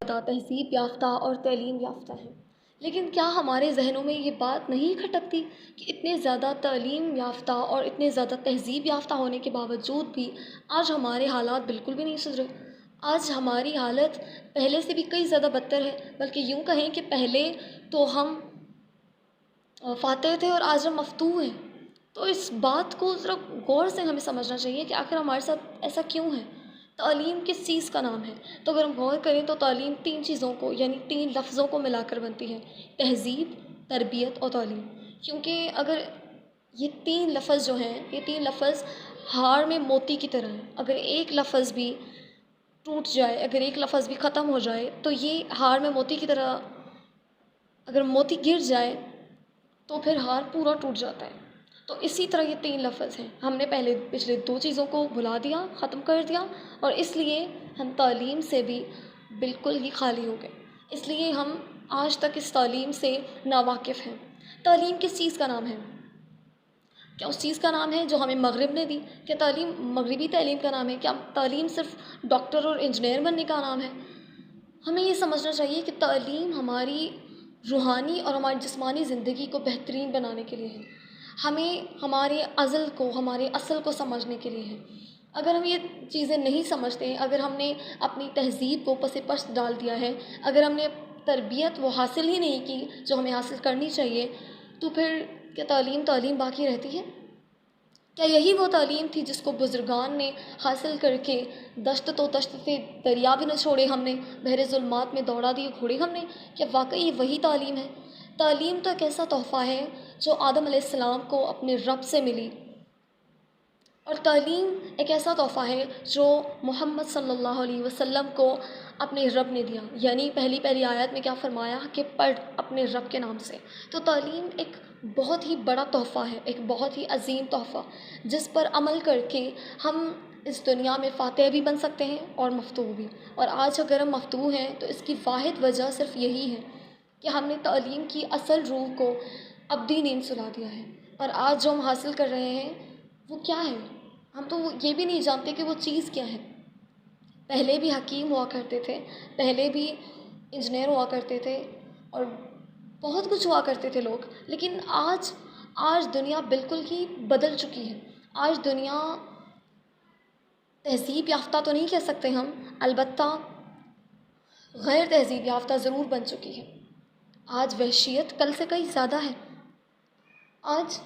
زیادہ تہذیب یافتہ اور تعلیم یافتہ ہیں، لیکن کیا ہمارے ذہنوں میں یہ بات نہیں کھٹکتی کہ اتنے زیادہ تعلیم یافتہ اور اتنے زیادہ تہذیب یافتہ ہونے کے باوجود بھی آج ہمارے حالات بالکل بھی نہیں سدھرے؟ آج ہماری حالت پہلے سے بھی کئی زیادہ بدتر ہے، بلکہ یوں کہیں کہ پہلے تو ہم فاتح تھے اور آج ہم مفتوح ہیں۔ تو اس بات کو ذرا غور سے ہمیں سمجھنا چاہیے کہ آخر ہمارے ساتھ ایسا کیوں ہے؟ تعلیم کس چیز کا نام ہے؟ تو اگر ہم غور کریں تو تعلیم تین چیزوں کو یعنی تین لفظوں کو ملا کر بنتی ہے: تہذیب، تربیت اور تعلیم۔ کیونکہ اگر یہ تین لفظ جو ہیں، یہ تین لفظ ہار میں موتی کی طرح ہیں، اگر ایک لفظ بھی ٹوٹ جائے، اگر ایک لفظ بھی ختم ہو جائے تو یہ ہار میں موتی کی طرح، اگر موتی گر جائے تو پھر ہار پورا ٹوٹ جاتا ہے۔ تو اسی طرح یہ تین لفظ ہیں، ہم نے پچھلے دو چیزوں کو بھلا دیا، ختم کر دیا، اور اس لیے ہم تعلیم سے بھی بالکل ہی خالی ہو گئے۔ اس لیے ہم آج تک اس تعلیم سے ناواقف ہیں۔ تعلیم کس چیز کا نام ہے؟ کیا اس چیز کا نام ہے جو ہمیں مغرب نے دی؟ کیا تعلیم مغربی تعلیم کا نام ہے؟ کیا تعلیم صرف ڈاکٹر اور انجینئر بننے کا نام ہے؟ ہمیں یہ سمجھنا چاہیے کہ تعلیم ہماری روحانی اور ہماری جسمانی زندگی کو بہترین بنانے کے لیے ہے، ہمیں ہمارے ہمارے اصل کو سمجھنے کے لیے ہے۔ اگر ہم یہ چیزیں نہیں سمجھتے، اگر ہم نے اپنی تہذیب کو پس پش ڈال دیا ہے، اگر ہم نے تربیت وہ حاصل ہی نہیں کی جو ہمیں حاصل کرنی چاہیے، تو پھر کیا تعلیم باقی رہتی ہے؟ کیا یہی وہ تعلیم تھی جس کو بزرگان نے حاصل کر کے دشت تو دشت سے دریا بھی نہ چھوڑے ہم نے، بحر ظلمات میں دوڑا دیے گھوڑے ہم نے؟ کیا واقعی یہ وہی تعلیم ہے؟ تعلیم تو ایک ایسا تحفہ ہے جو آدم علیہ السلام کو اپنے رب سے ملی، اور تعلیم ایک ایسا تحفہ ہے جو محمد صلی اللہ علیہ وسلم کو اپنے رب نے دیا، یعنی پہلی آیت میں کیا فرمایا کہ پڑھ اپنے رب کے نام سے۔ تو تعلیم ایک بہت ہی بڑا تحفہ ہے، ایک بہت ہی عظیم تحفہ، جس پر عمل کر کے ہم اس دنیا میں فاتح بھی بن سکتے ہیں اور مفتوح بھی۔ اور آج اگر ہم مفتوح ہیں تو اس کی واحد وجہ صرف یہی ہے کہ ہم نے تعلیم کی اصل روح کو ابدی نیند سلا دیا ہے، اور آج جو ہم حاصل کر رہے ہیں وہ کیا ہے؟ ہم تو یہ بھی نہیں جانتے کہ وہ چیز کیا ہے۔ پہلے بھی حکیم ہوا کرتے تھے، پہلے بھی انجینئر ہوا کرتے تھے، اور بہت کچھ ہوا کرتے تھے لوگ، لیکن آج دنیا بالکل ہی بدل چکی ہے۔ آج دنیا تہذیب یافتہ تو نہیں کہہ سکتے ہم، البتہ غیر تہذیب یافتہ ضرور بن چکی ہے۔ آج وحشیت کل سے کئی زیادہ ہے۔ آج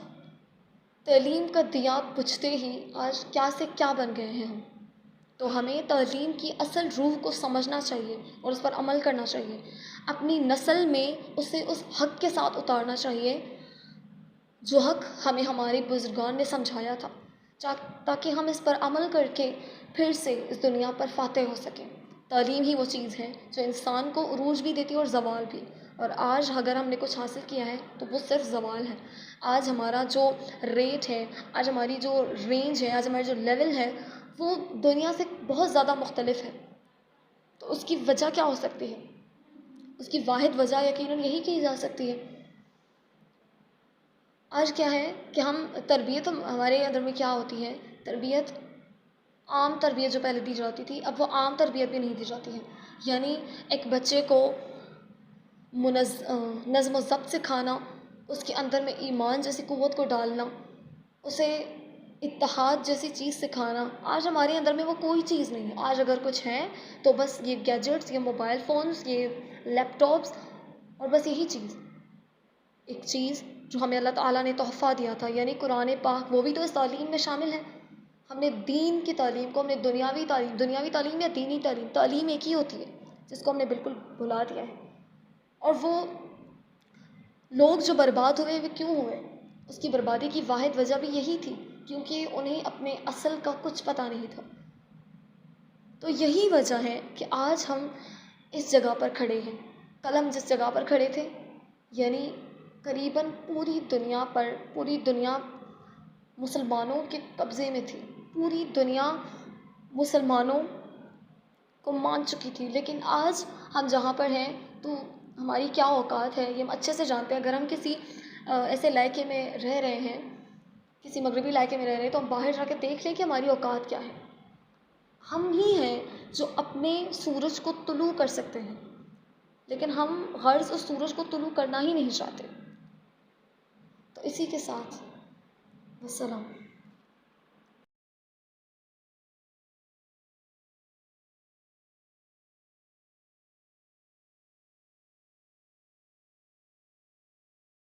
تعلیم کا دیا بجھتے ہی آج کیا سے کیا بن گئے ہیں ہم۔ تو ہمیں تعلیم کی اصل روح کو سمجھنا چاہیے اور اس پر عمل کرنا چاہیے، اپنی نسل میں اسے اس حق کے ساتھ اتارنا چاہیے جو حق ہمیں ہمارے بزرگان نے سمجھایا تھا، تاکہ ہم اس پر عمل کر کے پھر سے اس دنیا پر فاتح ہو سکیں۔ تعلیم ہی وہ چیز ہے جو انسان کو عروج بھی دیتی ہے اور زوال بھی، اور آج اگر ہم نے کچھ حاصل کیا ہے تو وہ صرف زوال ہے۔ آج ہمارا جو ریٹ ہے، آج ہماری جو رینج ہے، آج ہمارا جو لیول ہے، وہ دنیا سے بہت زیادہ مختلف ہے۔ تو اس کی وجہ کیا ہو سکتی ہے؟ اس کی واحد وجہ یقیناً یہی کہی جا سکتی ہے۔ آج کیا ہے کہ تربیت ہمارے اندر میں کیا ہوتی ہے؟ تربیت، عام تربیت جو پہلے دی جاتی تھی، اب وہ عام تربیت بھی نہیں دی جاتی ہے۔ یعنی ایک بچے کو نظم و ضبط سکھانا، اس کے اندر میں ایمان جیسی قوت کو ڈالنا، اسے اتحاد جیسی چیز سکھانا، آج ہمارے اندر میں وہ کوئی چیز نہیں ہے۔ آج اگر کچھ ہے تو بس یہ گیجٹس، یہ موبائل فونز، یہ لیپ ٹاپس، اور بس یہی چیز، ایک چیز جو ہمیں اللہ تعالیٰ نے تحفہ دیا تھا، یعنی قرآن پاک، وہ بھی تو اس تعلیم میں شامل ہے۔ ہم نے دین کی تعلیم کو، ہم نے دنیاوی تعلیم یا دینی تعلیم ایک ہی ہوتی ہے، جس کو ہم نے بالکل بھلا دیا ہے۔ اور وہ لوگ جو برباد ہوئے وہ کیوں ہوئے؟ اس کی بربادی کی واحد وجہ بھی یہی تھی، کیونکہ انہیں اپنے اصل کا کچھ پتہ نہیں تھا۔ تو یہی وجہ ہے کہ آج ہم اس جگہ پر کھڑے ہیں۔ کل ہم جس جگہ پر کھڑے تھے، یعنی قریباً پوری دنیا مسلمانوں کے قبضے میں تھی، پوری دنیا مسلمانوں کو مان چکی تھی، لیکن آج ہم جہاں پر ہیں تو ہماری کیا اوقات ہے یہ ہم اچھے سے جانتے ہیں۔ اگر ہم کسی ایسے علاقے میں رہ رہے ہیں، کسی مغربی علاقے میں رہ رہے ہیں، تو ہم باہر جا کے دیکھ لیں کہ ہماری اوقات کیا ہے۔ ہم ہی ہیں جو اپنے سورج کو طلوع کر سکتے ہیں، لیکن ہم غرض اس سورج کو طلوع کرنا ہی نہیں چاہتے۔ تو اسی کے ساتھ والسلام۔